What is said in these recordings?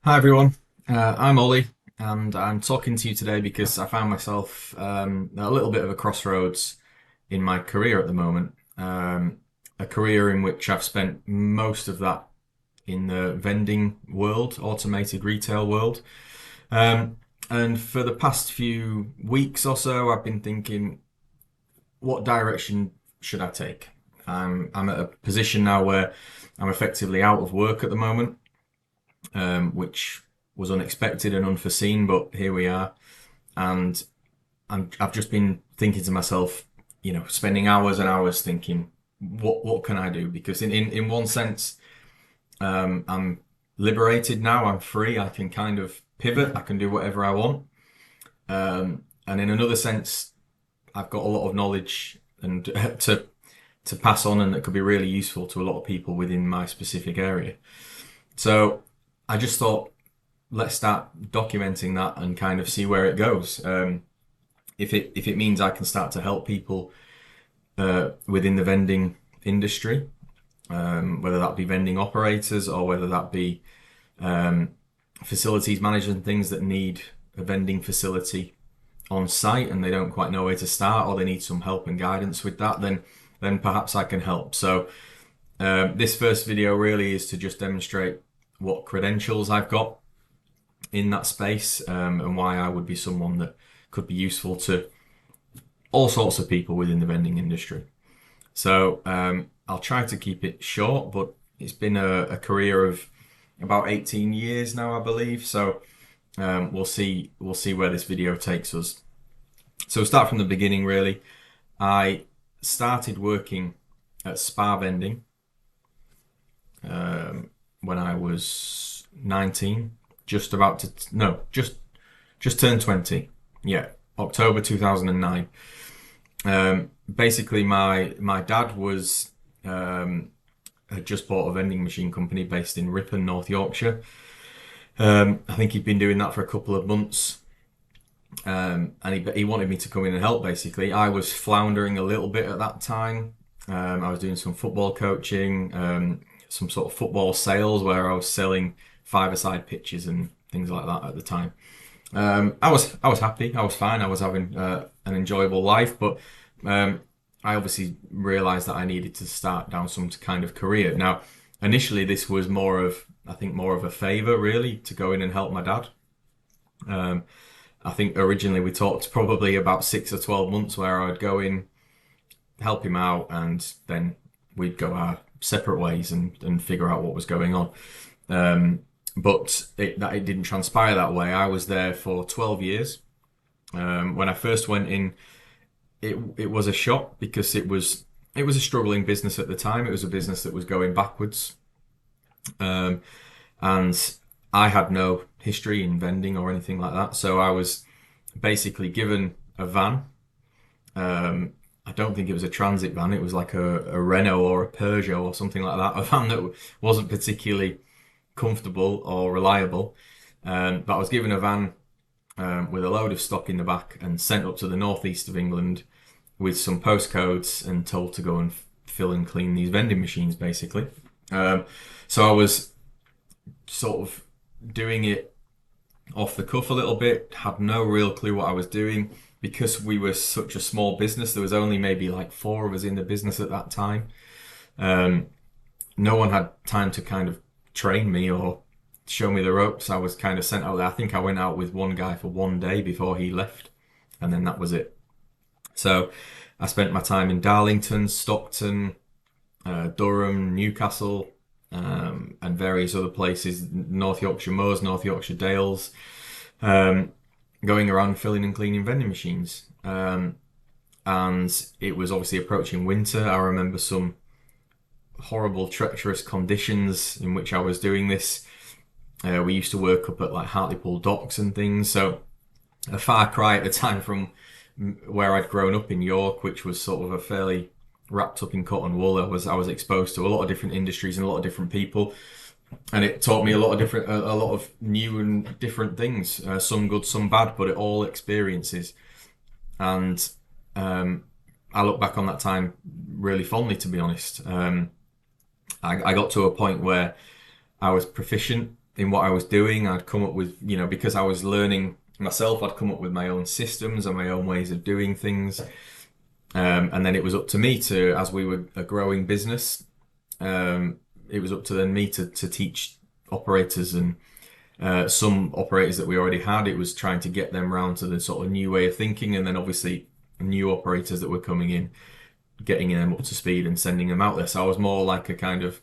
Hi everyone, I'm Ollie, and I'm talking to you today because I found myself at a little bit of a crossroads in my career at the moment. A career in which I've spent most of that in the vending world, automated retail world. Um, and for the past few weeks or so, I've been thinking, what direction should I take? I'm at a position now where I'm effectively out of work at the moment, which was unexpected and unforeseen, but here we are. And I've just been thinking to myself, spending hours and hours thinking, what can I do? Because in one sense, I'm liberated now. I'm free. I can kind of pivot. I can do whatever I want. And in another sense, I've got a lot of knowledge and to pass on, and that could be really useful to a lot of people within my specific area. So I just thought, let's start documenting that and kind of see where it goes. If it means I can start to help people within the vending industry, whether that be vending operators or whether that be facilities managers and things that need a vending facility on site and they don't quite know where to start, or they need some help and guidance with that, then perhaps I can help. So this first video really is to just demonstrate what credentials I've got in that space, and why I would be someone that could be useful to all sorts of people within the vending industry. So I'll try to keep it short, but it's been a career of about 18 years now, I believe. So we'll see where this video takes us. So we'll start from the beginning, really. I started working at Spa Vending when I was 19, just about to no, just turned 20. Yeah, October 2009. Basically, my dad was had just bought a vending machine company based in Ripon, North Yorkshire. I think he'd been doing that for a couple of months, and he wanted me to come in and help. Basically, I was floundering a little bit at that time. I was doing some football coaching, some sort of football sales where I was selling five-a-side pitches and things like that at the time. I was happy. I was fine. I was having an enjoyable life, but I obviously realised that I needed to start down some kind of career. Now, initially, this was I think, more of a favour, really, to go in and help my dad. I think originally we talked probably about 6 or 12 months where I would go in, help him out, and then we'd go our separate ways and figure out what was going on. But it didn't transpire that way. I was there for 12 years. When I first went in, it was a shock because it was a struggling business at the time. It was a business that was going backwards, and I had no history in vending or anything like that. So I was basically given a van. I don't think it was a transit van. It was like a Renault or a Peugeot or something like that. A van that wasn't particularly comfortable or reliable. But I was given a van with a load of stock in the back and sent up to the northeast of England with some postcodes and told to go and fill and clean these vending machines, basically. So I was sort of doing it off the cuff a little bit, had no real clue what I was doing. Because we were such a small business, there was only maybe like four of us in the business at that time. No one had time to kind of train me or show me the ropes. I was kind of sent out there. I think I went out with one guy for one day before he left, and then that was it. So I spent my time in Darlington, Stockton, Durham, Newcastle, and various other places, North Yorkshire Moors, North Yorkshire Dales, going around filling and cleaning vending machines. And it was obviously approaching winter. I remember some horrible, treacherous conditions in which I was doing this. We used to work up at like Hartlepool docks and things, so a far cry at the time from where I'd grown up in York, which was sort of a fairly wrapped up in cotton wool. I was exposed to a lot of different industries and a lot of different people, and it taught me a lot of new and different things. Some good, some bad, but it all experiences. And I look back on that time really fondly, to be honest. I got to a point where I was proficient in what I was doing. I'd come up with, because I was learning myself, I'd come up with my own systems and my own ways of doing things. And then it was up to me to, as we were a growing business, it was up to then me to teach operators, and some operators that we already had. It was trying to get them round to the sort of new way of thinking, and then obviously new operators that were coming in, getting them up to speed and sending them out there. So I was more like a kind of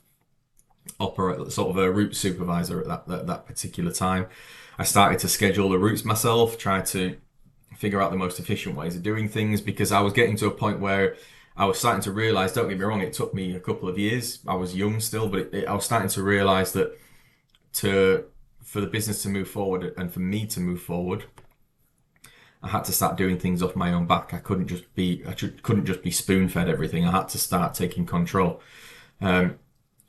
sort of a route supervisor at that particular time. I started to schedule the routes myself, try to figure out the most efficient ways of doing things, because I was getting to a point where I was starting to realize, don't get me wrong, it took me a couple of years. I was young still, but I was starting to realize that for the business to move forward and for me to move forward, I had to start doing things off my own back. I couldn't just be spoon fed everything. I had to start taking control,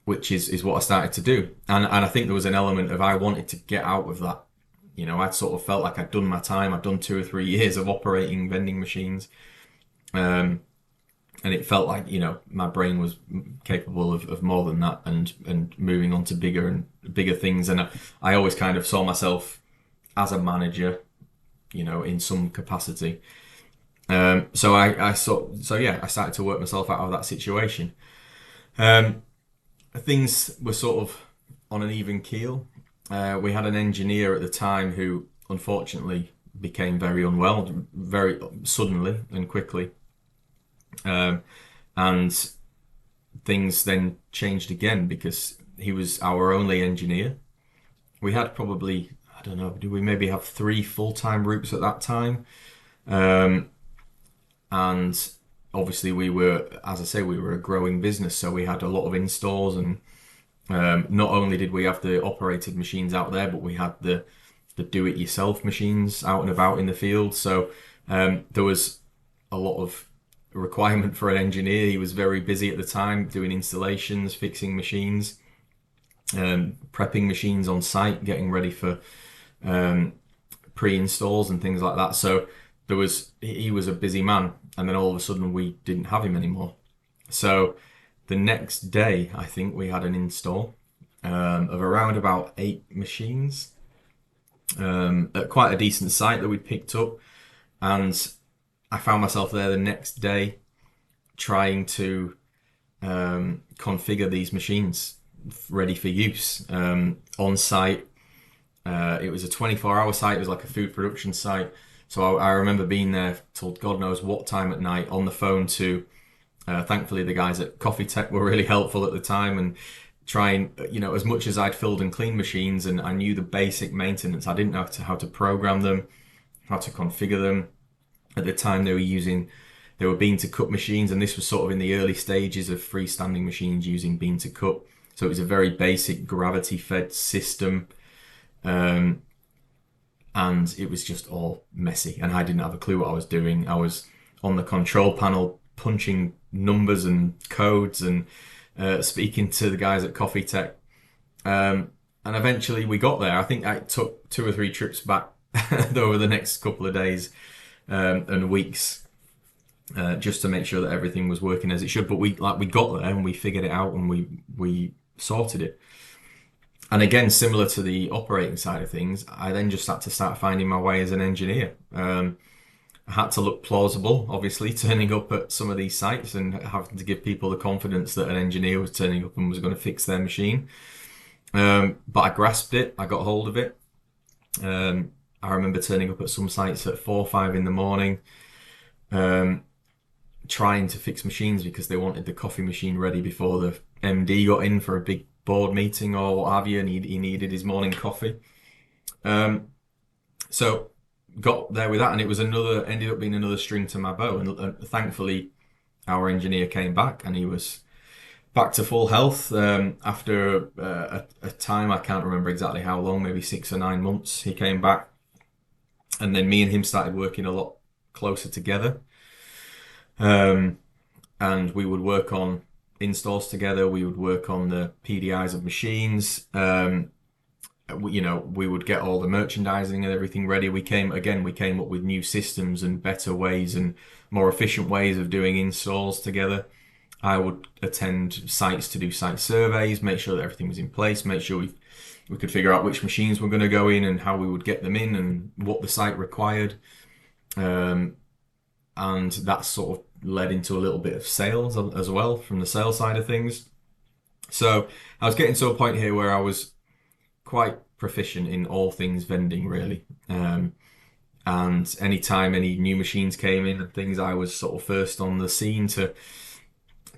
which is what I started to do. And I think there was an element of, I wanted to get out of that. I'd sort of felt like I'd done my time. I'd done 2 or 3 years of operating vending machines. And it felt like, my brain was capable of more than that, and moving on to bigger and bigger things. And I always kind of saw myself as a manager, in some capacity. So I started to work myself out of that situation. Things were sort of on an even keel. We had an engineer at the time who unfortunately became very unwell, very suddenly and quickly. And things then changed again, because he was our only engineer. We had probably, I don't know, did we maybe have 3 full-time routes at that time? And obviously we were, as I say, we were a growing business, so we had a lot of installs, and not only did we have the operated machines out there, but we had the do-it-yourself machines out and about in the field. So there was a lot of requirement for an engineer. He was very busy at the time doing installations, fixing machines, prepping machines on site, getting ready for pre-installs and things like that. So he was a busy man, and then all of a sudden we didn't have him anymore. So the next day, I think we had an install of around about 8 machines at quite a decent site that we'd picked up, and I found myself there the next day trying to configure these machines ready for use on site. It was a 24-hour site. It was like a food production site. So I remember being there till God knows what time at night on the phone to, thankfully the guys at Coffee Tech were really helpful at the time, and trying, as much as I'd filled and cleaned machines and I knew the basic maintenance, I didn't know how to program them, how to configure them. At the time they were bean to cup machines, and this was sort of in the early stages of freestanding machines using bean to cup. So it was a very basic gravity fed system. And it was just all messy, and I didn't have a clue what I was doing. I was on the control panel punching numbers and codes and speaking to the guys at Coffee Tech. And eventually we got there. I think I took 2 or 3 trips back over the next couple of days and weeks just to make sure that everything was working as it should. But we got there and we figured it out, and we sorted it. And again, similar to the operating side of things, I then just had to start finding my way as an engineer. I had to look plausible, obviously, turning up at some of these sites and having to give people the confidence that an engineer was turning up and was going to fix their machine. But I grasped it, I got hold of it. I remember turning up at some sites at 4 or 5 in the morning, trying to fix machines because they wanted the coffee machine ready before the MD got in for a big board meeting or what have you, and he needed his morning coffee. So got there with that, and it was ended up being another string to my bow. And thankfully, our engineer came back, and he was back to full health after a time, I can't remember exactly how long, maybe 6 or 9 months. He came back, and then me and him started working a lot closer together. And we would work on installs together. We would work on the PDIs of machines. We would get all the merchandising and everything ready. We came up with new systems and better ways and more efficient ways of doing installs together. I would attend sites to do site surveys, make sure that everything was in place, make sure we We could figure out which machines were going to go in and how we would get them in and what the site required. Um, and that sort of led into a little bit of sales as well from the sales side of things. So I was getting to a point here where I was quite proficient in all things vending, really. And anytime any new machines came in and things, I was sort of first on the scene to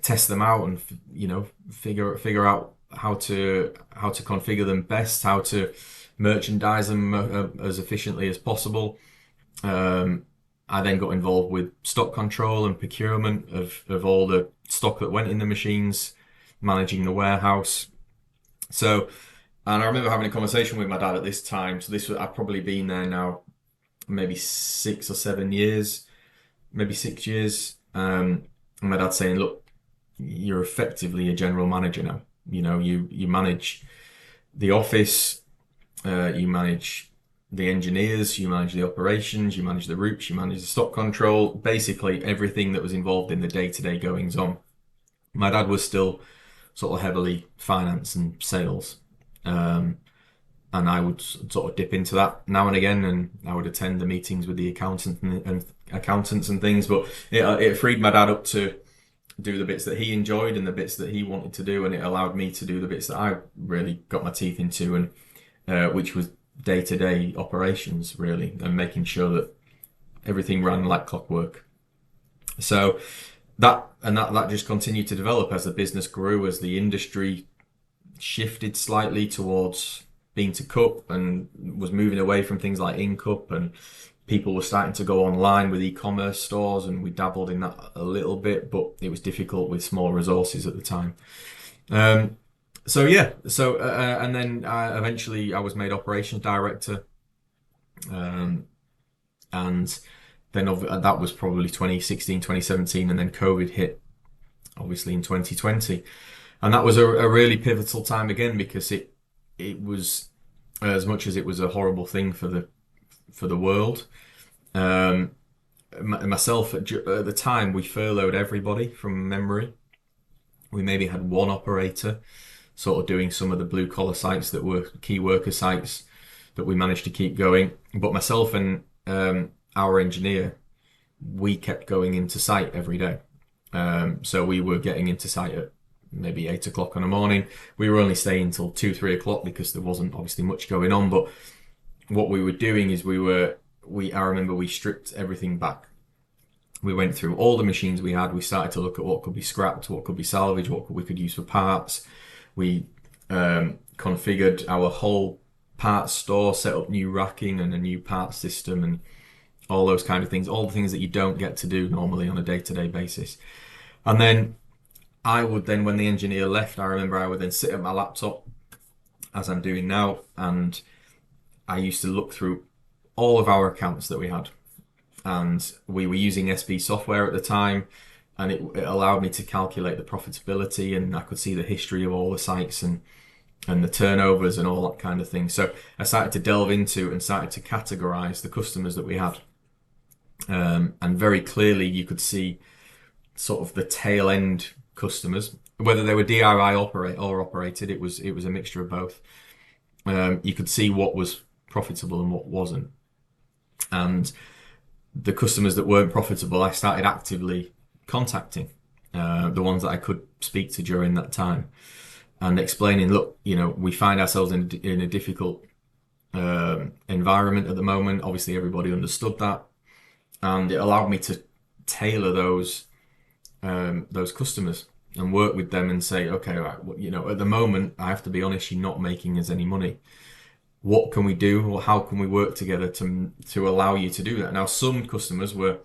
test them out and figure out how to configure them best, how to merchandise them as efficiently as possible. I then got involved with stock control and procurement of all the stock that went in the machines, managing the warehouse. So, and I remember having a conversation with my dad at this time. So this was, I've probably been there now maybe 6 or 7 years, maybe 6 years. And my dad saying, "Look, you're effectively a general manager now. You manage the office, you manage the engineers, you manage the operations, you manage the routes, you manage the stock control, basically everything that was involved in the day-to-day goings on." My dad was still sort of heavily finance and sales. And I would sort of dip into that now and again, and I would attend the meetings with the and accountants and things. But it freed my dad up to do the bits that he enjoyed and the bits that he wanted to do, and it allowed me to do the bits that I really got my teeth into, and which was day-to-day operations really, and making sure that everything ran like clockwork. So that just continued to develop as the business grew, as the industry shifted slightly towards bean to cup and was moving away from things like in cup, and people were starting to go online with e-commerce stores, and we dabbled in that a little bit, but it was difficult with small resources at the time. And then eventually I was made operations director, and then that was probably 2016, 2017, and then COVID hit, obviously, in 2020. And that was a really pivotal time again, because it was, as much as it was a horrible thing for the world, myself at the time, we furloughed everybody from memory. We maybe had one operator sort of doing some of the blue collar sites that were key worker sites that we managed to keep going. But myself and our engineer, we kept going into site every day. So we were getting into site at maybe 8 o'clock in the morning. We were only staying until 2, 3 o'clock because there wasn't obviously much going on. But what we were doing is I remember we stripped everything back. We went through all the machines we had. We started to look at what could be scrapped, what could be salvaged, what we could use for parts. We configured our whole parts store, set up new racking and a new parts system, and all those kind of things, all the things that you don't get to do normally on a day-to-day basis. And then when the engineer left, I remember I would then sit at my laptop, as I'm doing now, and I used to look through all of our accounts that we had. And we were using SB software at the time, and it allowed me to calculate the profitability, and I could see the history of all the sites and the turnovers and all that kind of thing. So I started to delve into and started to categorize the customers that we had. And very clearly you could see sort of the tail end customers, whether they were DIY or operated. It was a mixture of both. You could see what was profitable and what wasn't. And the customers that weren't profitable, I started actively contacting the ones that I could speak to during that time, and explaining, look, we find ourselves in a difficult environment at the moment. Obviously, everybody understood that, and it allowed me to tailor those customers and work with them and say, okay, right, at the moment, I have to be honest, you're not making us any money. What can we do, or how can we work together to allow you to do that? Now, some customers were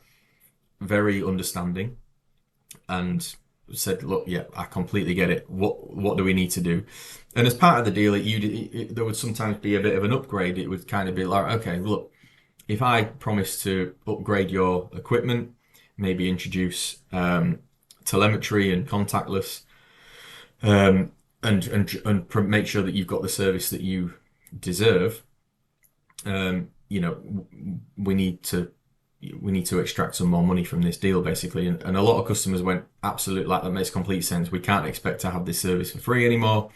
very understanding and said, look, yeah, I completely get it. What do we need to do? And as part of the deal, there would sometimes be a bit of an upgrade. It would kind of be like, okay, look, if I promise to upgrade your equipment, maybe introduce telemetry and contactless, and make sure that you've got the service that you deserve, we need to extract some more money from this deal, basically. And a lot of customers went, absolutely, like, that makes complete sense. We can't expect to have this service for free anymore.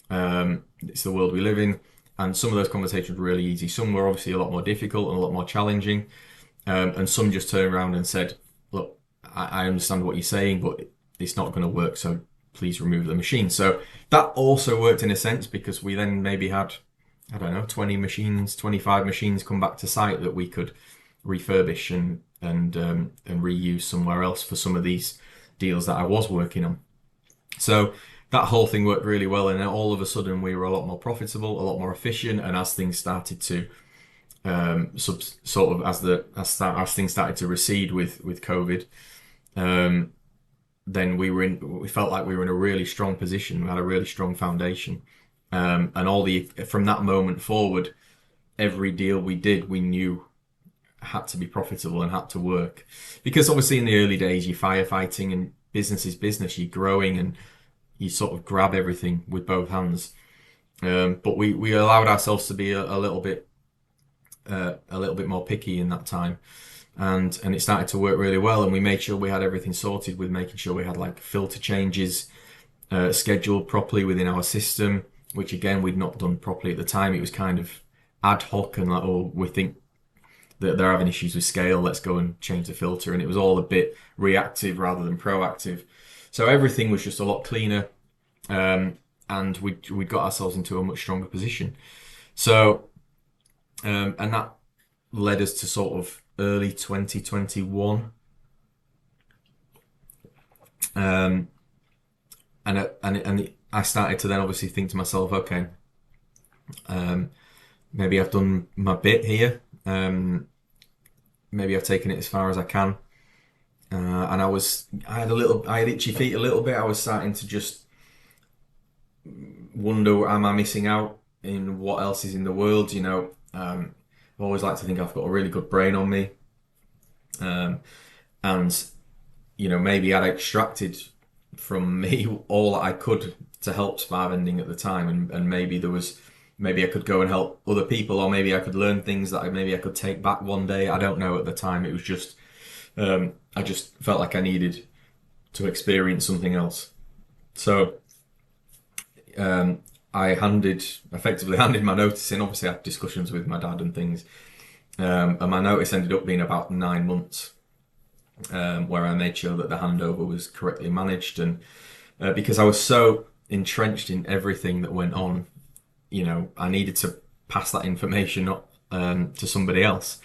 It's the world we live in. And some of those conversations were really easy. Some were obviously a lot more difficult and a lot more challenging. And some just turned around and said, look, I understand what you're saying, but it's not going to work. So please remove the machine. So that also worked in a sense because we then maybe had, I don't know, 20 machines, 25 machines come back to site that we could refurbish and reuse somewhere else for some of these deals that I was working on. So that whole thing worked really well, and then all of a sudden we were a lot more profitable, a lot more efficient, and as things started to sort of as things started to recede with COVID, then we felt like we were in a really strong position. We had a really strong foundation, and from that moment forward, every deal we did, we knew had to be profitable and had to work, because obviously in the early days you're firefighting and business is business. You're growing and you sort of grab everything with both hands. But we allowed ourselves to be a little bit more picky in that time, and it started to work really well. And we made sure we had everything sorted with making sure we had like filter changes scheduled properly within our system, which again we'd not done properly at the time. It was kind of ad hoc and like, oh, we think that they're having issues with scale, let's go and change the filter. And it was all a bit reactive rather than proactive. So everything was just a lot cleaner, and we got ourselves into a much stronger position. So, and that led us to sort of early 2021. And I started to then obviously think to myself, okay, maybe I've done my bit here. Maybe I've taken it as far as I can. And I had itchy feet a little bit. I was starting to just wonder, am I missing out in what else is in the world? I've always liked to think I've got a really good brain on me. And, maybe I'd extracted from me all that I could to help spar vending at the time. And maybe I could go and help other people, or maybe I could learn things that maybe I could take back one day. I don't know at the time. It was just, I just felt like I needed to experience something else. So I effectively handed my notice in. Obviously, I had discussions with my dad and things. And my notice ended up being about 9 months, where I made sure that the handover was correctly managed. And because I was so entrenched in everything that went on, I needed to pass that information on to somebody else.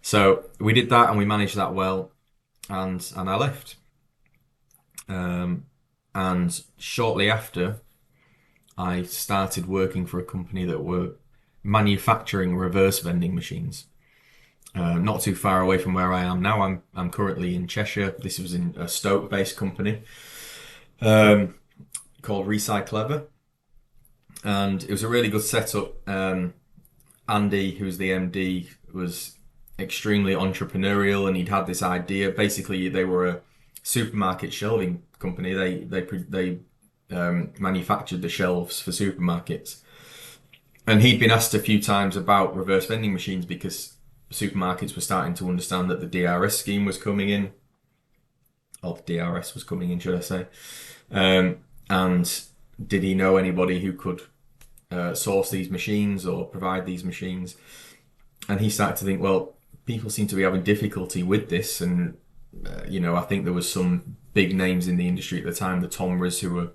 So we did that and we managed that well, and I left. And shortly after, I started working for a company that were manufacturing reverse vending machines. Not too far away from where I am now. I'm currently in Cheshire. This was in a Stoke-based company called Recyclever, and it was a really good setup. Andy, who's the MD, was extremely entrepreneurial, and he'd had this idea. Basically, they were a supermarket shelving company. They manufactured the shelves for supermarkets, and he'd been asked a few times about reverse vending machines because supermarkets were starting to understand that the DRS scheme was coming in, or the DRS was coming in, should I say? And did he know anybody who could source these machines or provide these machines? And he started to think, well, people seem to be having difficulty with this, and I think there was some big names in the industry at the time, the Tomras, who were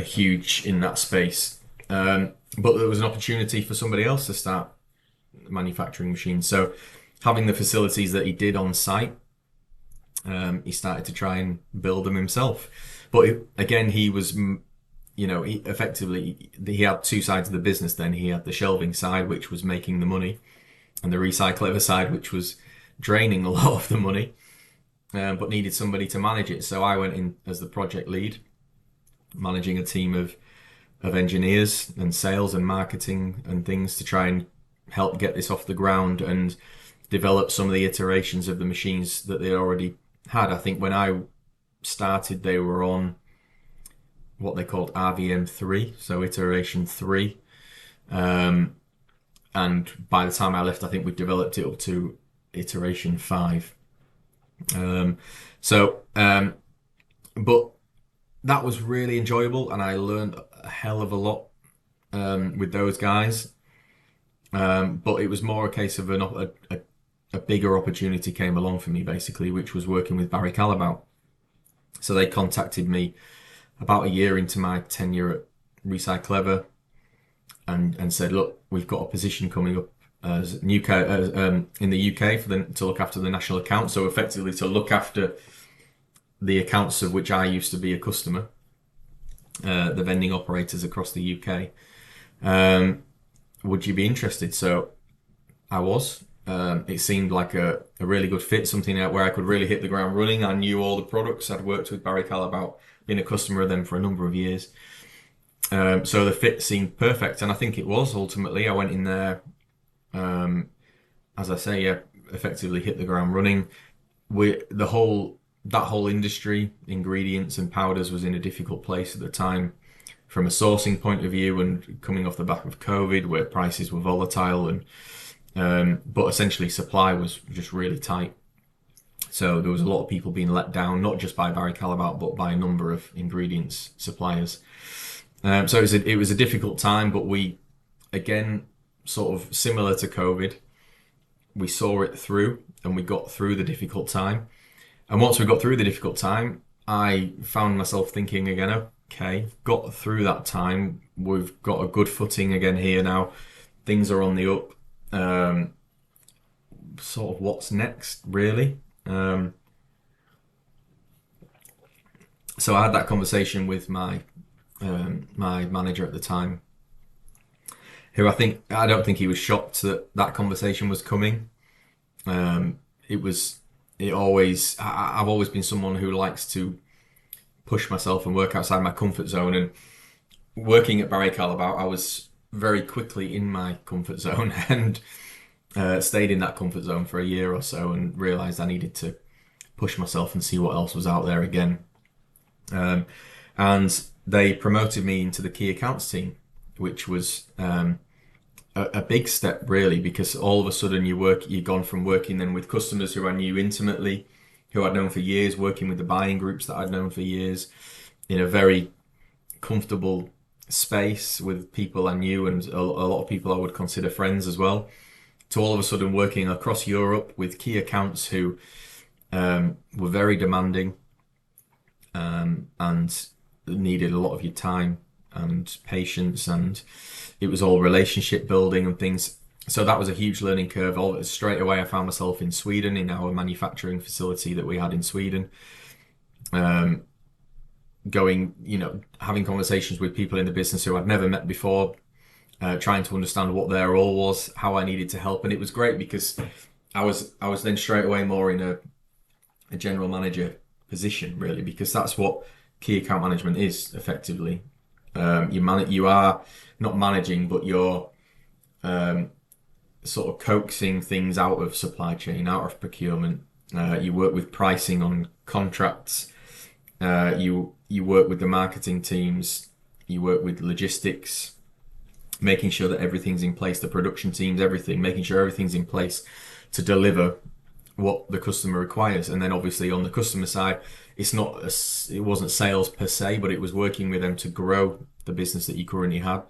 huge in that space. But there was an opportunity for somebody else to start manufacturing machines. So having the facilities that he did on site, he started to try and build them himself. But again, he was, he had two sides of the business then. He had the shelving side, which was making the money, and the Recyclever side, which was draining a lot of the money, but needed somebody to manage it. So I went in as the project lead, managing a team of engineers and sales and marketing and things to try and help get this off the ground and develop some of the iterations of the machines that they already had. I think when I started, they were on what they called RVM3, so iteration 3. And by the time I left, I think we developed it up to iteration 5. But that was really enjoyable, and I learned a hell of a lot with those guys. But it was more a case of a bigger opportunity came along for me, basically, which was working with Barry Callebaut. So they contacted me about a year into my tenure at Recyclever and said, look, we've got a position coming up as in the UK to look after the national account. So effectively to look after the accounts of which I used to be a customer, the vending operators across the UK. Would you be interested? So I was. It seemed like a really good fit, something where I could really hit the ground running. I knew all the products. I'd worked with Barry Callebaut, been a customer of them for a number of years. So the fit seemed perfect, and I think it was ultimately. I went in there, as I say, yeah, effectively hit the ground running. That whole industry, ingredients and powders, was in a difficult place at the time from a sourcing point of view, and coming off the back of COVID, where prices were volatile, and but essentially supply was just really tight. So there was a lot of people being let down, not just by Barry Callebaut, but by a number of ingredients suppliers. So it was a difficult time, but we, again, sort of similar to COVID, we saw it through and we got through the difficult time. And once we got through the difficult time, I found myself thinking again, okay, got through that time. We've got a good footing again here now. Things are on the up. Sort of what's next, really? So I had that conversation with my manager at the time, who I don't think he was shocked that that conversation was coming. I've always been someone who likes to push myself and work outside my comfort zone. And working at Barry Callebaut, I was very quickly in my comfort zone and stayed in that comfort zone for a year or so, and realised I needed to push myself and see what else was out there again. And they promoted me into the key accounts team, which was a big step, really, because all of a sudden you've gone from working then with customers who I knew intimately, who I'd known for years, working with the buying groups that I'd known for years, in a very comfortable space with people I knew, and a lot of people I would consider friends as well, to all of a sudden working across Europe with key accounts who were very demanding, and needed a lot of your time and patience, and it was all relationship building and things. So that was a huge learning curve. Straight away I found myself in Sweden, in our manufacturing facility that we had in Sweden, having conversations with people in the business who I'd never met before, trying to understand what their role was, how I needed to help. And it was great because I was then straight away more in a general manager position, really, because that's what key account management is effectively. You are not managing, but you're sort of coaxing things out of supply chain, out of procurement. You work with pricing on contracts. You work with the marketing teams. You work with logistics, making sure that everything's in place. The production teams, making sure everything's in place to deliver what the customer requires. And then obviously on the customer side, it wasn't sales per se, but it was working with them to grow the business that you currently had,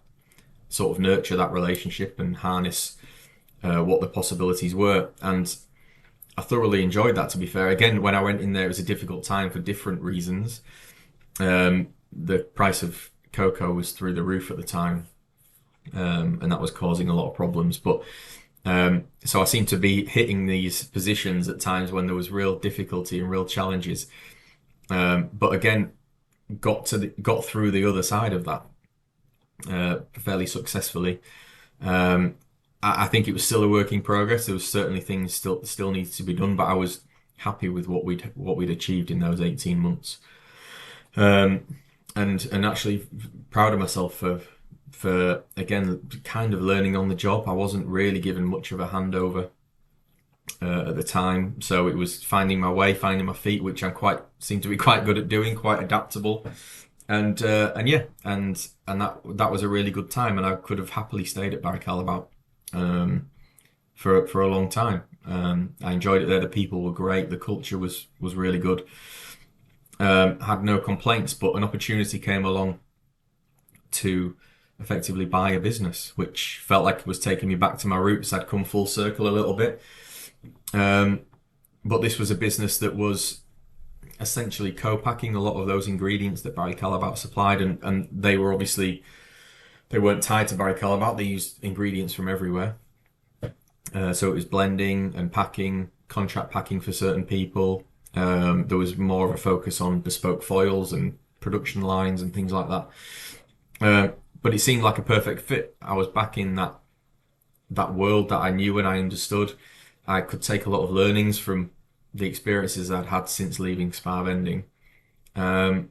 sort of nurture that relationship and harness what the possibilities were. And I thoroughly enjoyed that, to be fair. Again, when I went in there, it was a difficult time for different reasons. The price of cocoa was through the roof at the time, and that was causing a lot of problems. But so I seemed to be hitting these positions at times when there was real difficulty and real challenges. But again, got through the other side of that fairly successfully. I think it was still a work in progress. There was certainly things still needs to be done, but I was happy with what we'd achieved in those 18 months, and actually proud of myself for again kind of learning on the job. I wasn't really given much of a handover at the time, so it was finding my way, finding my feet, which seem to be quite good at doing, quite adaptable, and that was a really good time, and I could have happily stayed at Barry Callebaut for a long time. I enjoyed it there. The people were great. The culture was really good. Had no complaints, but an opportunity came along to effectively buy a business, which felt like it was taking me back to my roots. I'd come full circle a little bit. But this was a business that was essentially co-packing a lot of those ingredients that Barry Callebaut supplied, and they were obviously, they weren't tied to Barry Callebaut. They used ingredients from everywhere. So it was blending and packing, contract packing for certain people. There was more of a focus on bespoke foils and production lines and things like that. But it seemed like a perfect fit. I was back in that world that I knew and I understood. I could take a lot of learnings from the experiences I'd had since leaving spa vending. And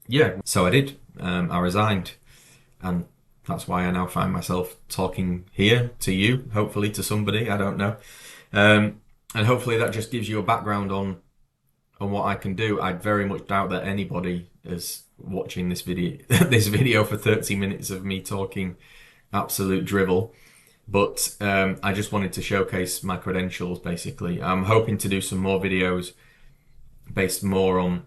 yeah, so I did. I resigned, and that's why I now find myself talking here to you, hopefully to somebody, I don't know. And hopefully that just gives you a background on what I can do. I very much doubt that anybody is watching this video this video for 30 minutes of me talking absolute drivel. But I just wanted to showcase my credentials, basically. I'm hoping to do some more videos based more on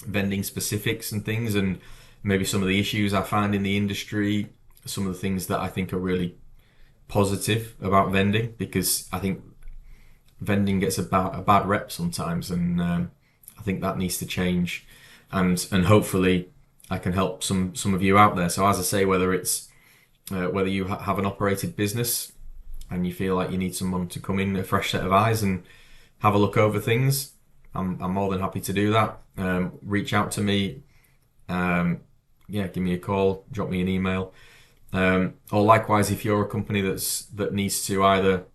vending specifics and things, and maybe some of the issues I find in the industry, some of the things that I think are really positive about vending, because I think vending gets a bad rep sometimes, and I think that needs to change, and hopefully I can help some of you out there. So as I say, whether it's whether you have an operated business and you feel like you need someone to come in, a fresh set of eyes, and have a look over things, I'm more than happy to do that. Reach out to me. Yeah, give me a call, drop me an email. Or likewise, if you're a company that needs to either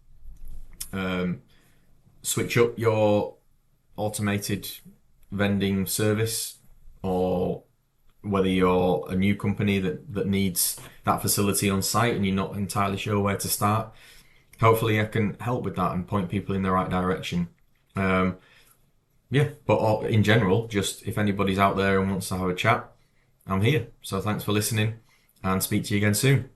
switch up your automated vending service, or whether you're a new company that needs that facility on site and you're not entirely sure where to start, hopefully I can help with that and point people in the right direction. Yeah, but in general, just if anybody's out there and wants to have a chat, I'm here. So thanks for listening, and speak to you again soon.